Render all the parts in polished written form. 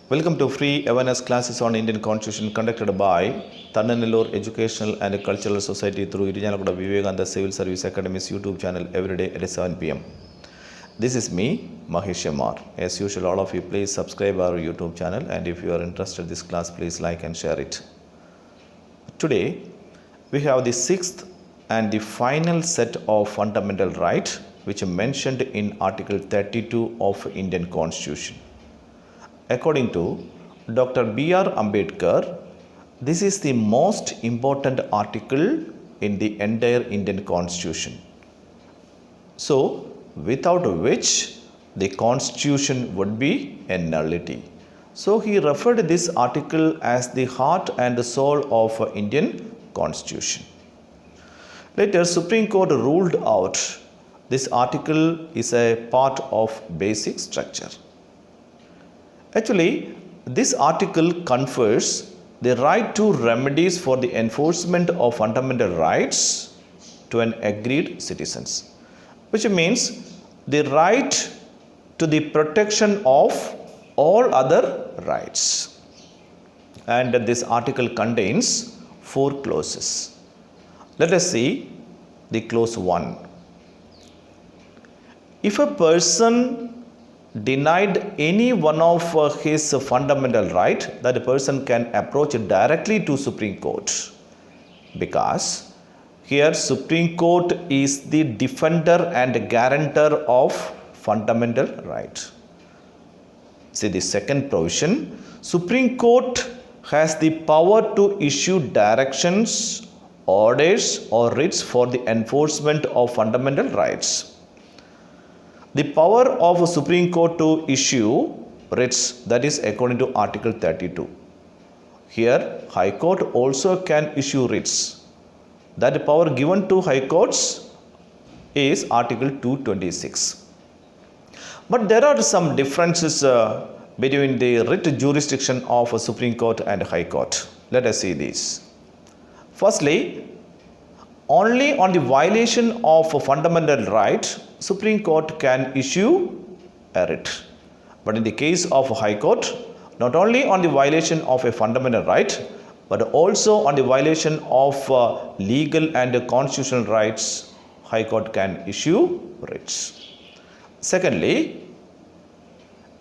Welcome to free awareness classes on Indian Constitution conducted by Tharananellur Educational and Cultural Society through Irinjalakuda Vivekananda Civil Service Academy's YouTube channel every day at 7 p.m. This is me, Mahesh Yamar. As usual, all of you please subscribe our YouTube channel, and if you are interested in this class, please like and share it. Today, we have the sixth and the final set of fundamental rights which are mentioned in Article 32 of Indian Constitution. According to Dr. B.R. Ambedkar, this is the most important article in the entire Indian Constitution. So, without which the Constitution would be a nullity. So, he referred this article as the heart and the soul of Indian Constitution. Later, Supreme Court ruled out this article is a part of basic structure. Actually, this article confers the right to remedies for the enforcement of fundamental rights to an agreed citizens, which means the right to the protection of all other rights. And this article contains 4 clauses. Let us see the clause 1. If a person denied any one of his fundamental right, that a person can approach directly to Supreme Court, because here Supreme Court is the defender and guarantor of fundamental right. See the second provision, Supreme Court has the power to issue directions, orders or writs for the enforcement of fundamental rights. The power of a Supreme Court to issue writs, that is according to Article 32. Here, High Court also can issue writs. That power given to High Courts is Article 226. But there are some differences between the writ jurisdiction of a Supreme Court and High Court. Let us see these. Firstly, only on the violation of a fundamental right, Supreme Court can issue a writ. But in the case of High Court, not only on the violation of a fundamental right, but also on the violation of legal and constitutional rights, High Court can issue writs. Secondly,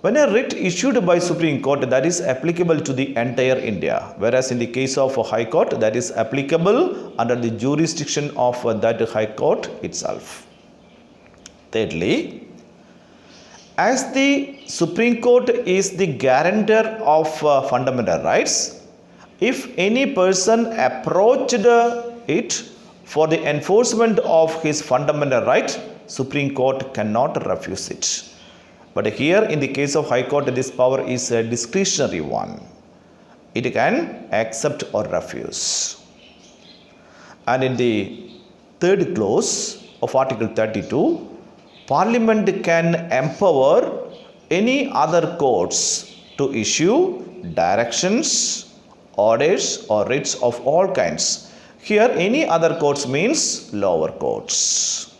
when a writ issued by Supreme Court, that is applicable to the entire India, whereas in the case of High Court, that is applicable under the jurisdiction of that High Court itself. Thirdly, as the Supreme Court is the guarantor of fundamental rights, if any person approached it for the enforcement of his fundamental right, Supreme Court cannot refuse it. But here in the case of High Court, this power is a discretionary one. It can accept or refuse. And in the third clause of Article 32, Parliament can empower any other courts to issue directions, orders or writs of all kinds. Here any other courts means lower courts.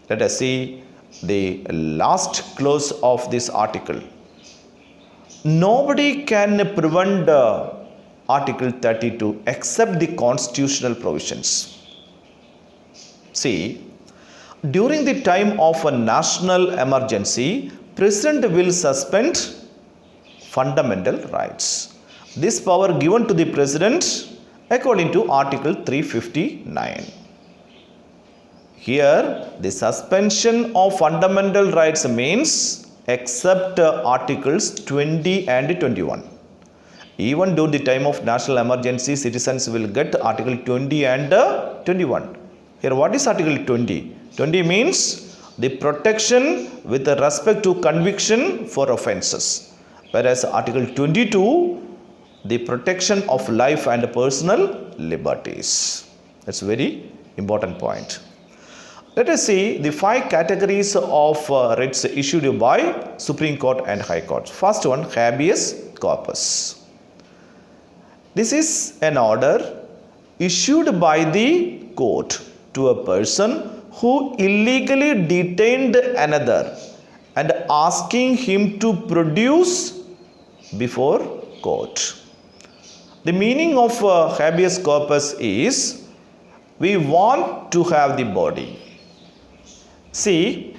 Let us see the last clause of this article. Nobody can prevent Article 32 except the constitutional provisions. See, during the time of a national emergency, President will suspend fundamental rights. This power given to the President according to Article 359. Here, the suspension of fundamental rights means except Articles 20 and 21. Even during the time of national emergency, citizens will get Article 20 and 21. Here, what is Article 20? 20 means the protection with respect to conviction for offences. Whereas Article 22, the protection of life and personal liberties. That's a very important point. Let us see the 5 categories of writs issued by Supreme Court and High Court. First one, habeas corpus. This is an order issued by the court to a person who illegally detained another and asking him to produce before court. The meaning of habeas corpus is we want to have the body. See,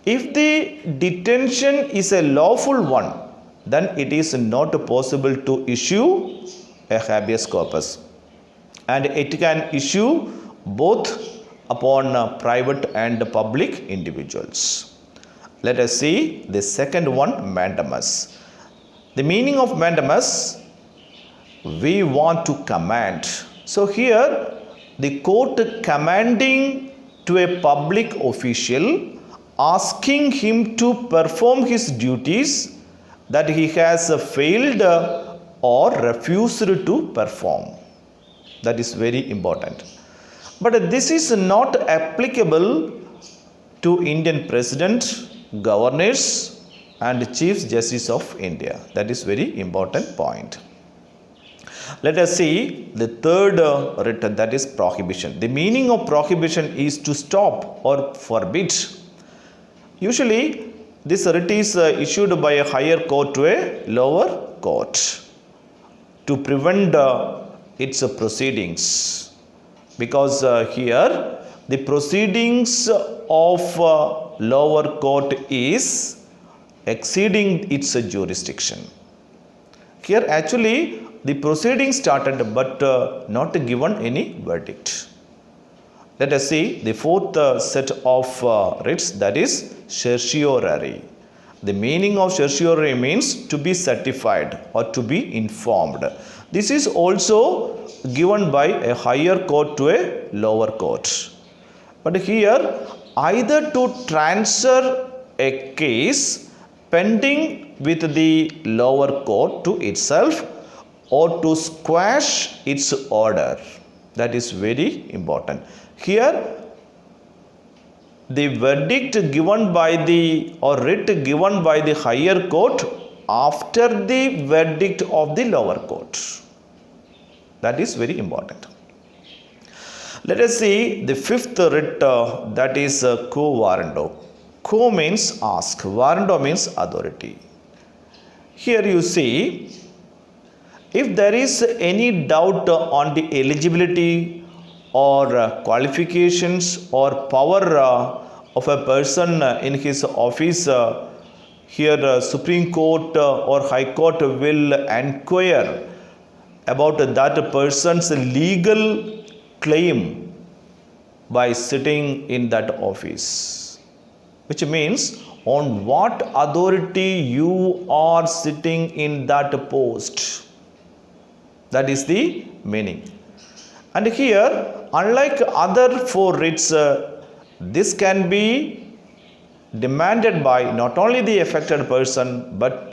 if the detention is a lawful one, then it is not possible to issue a habeas corpus, and it can issue both upon private and public individuals. Let us see the second one, mandamus. The meaning of mandamus, we want to command. So here the court commanding to a public official, asking him to perform his duties that he has failed or refused to perform. That is very important. But this is not applicable to Indian President, governors and Chief Justice of India. That is very important point. Let us see the third writ, that is prohibition. The meaning of prohibition is to stop or forbid. Usually this writ is issued by a higher court to a lower court to prevent its proceedings, because here the proceedings of lower court is exceeding its jurisdiction. Here actually the proceedings started but not given any verdict. Let us see the fourth set of writs, that is certiorari. The meaning of certiorari means to be certified or to be informed. This is also given by a higher court to a lower court. But here either to transfer a case pending with the lower court to itself or to squash its order. That is very important. Here the verdict given by the or writ given by the higher court after the verdict of the lower court. That is very important. Let us see the fifth writ, that is quo warranto. Quo means ask, warranto means authority. Here you see, if there is any doubt on the eligibility or qualifications or power of a person in his office, here Supreme Court or High Court will inquire about that person's legal claim by sitting in that office, which means on what authority you are sitting in that post. That is the meaning. And here, unlike other four writs, this can be demanded by not only the affected person but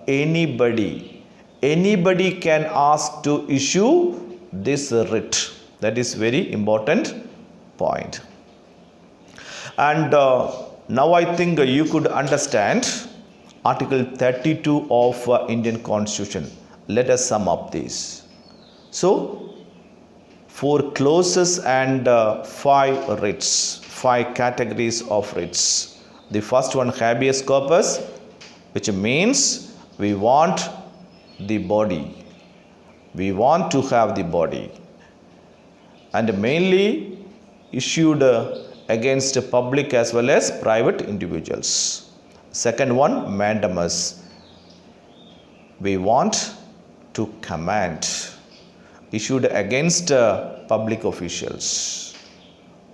anybody. Anybody can ask to issue this writ. That is very important point. And now I think you could understand Article 32 of Indian Constitution. Let us sum up this. So, 4 clauses and 5 writs, 5 categories of writs. The first one, habeas corpus, which means we want the body. We want to have the body. And mainly issued against public as well as private individuals. Second one, mandamus. We want to command, issued against public officials,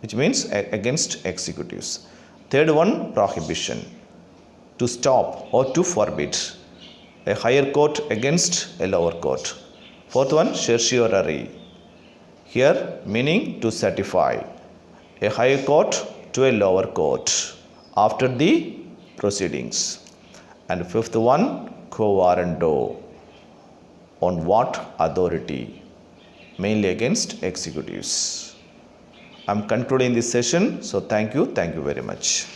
which means against executives. Third one, prohibition, to stop or to forbid, a higher court against a lower court. Fourth one, certiorari, here meaning to certify, a higher court to a lower court after the proceedings. And fifth one, quo warranto, on what authority, mainly against executives. I am concluding this session, so thank you very much.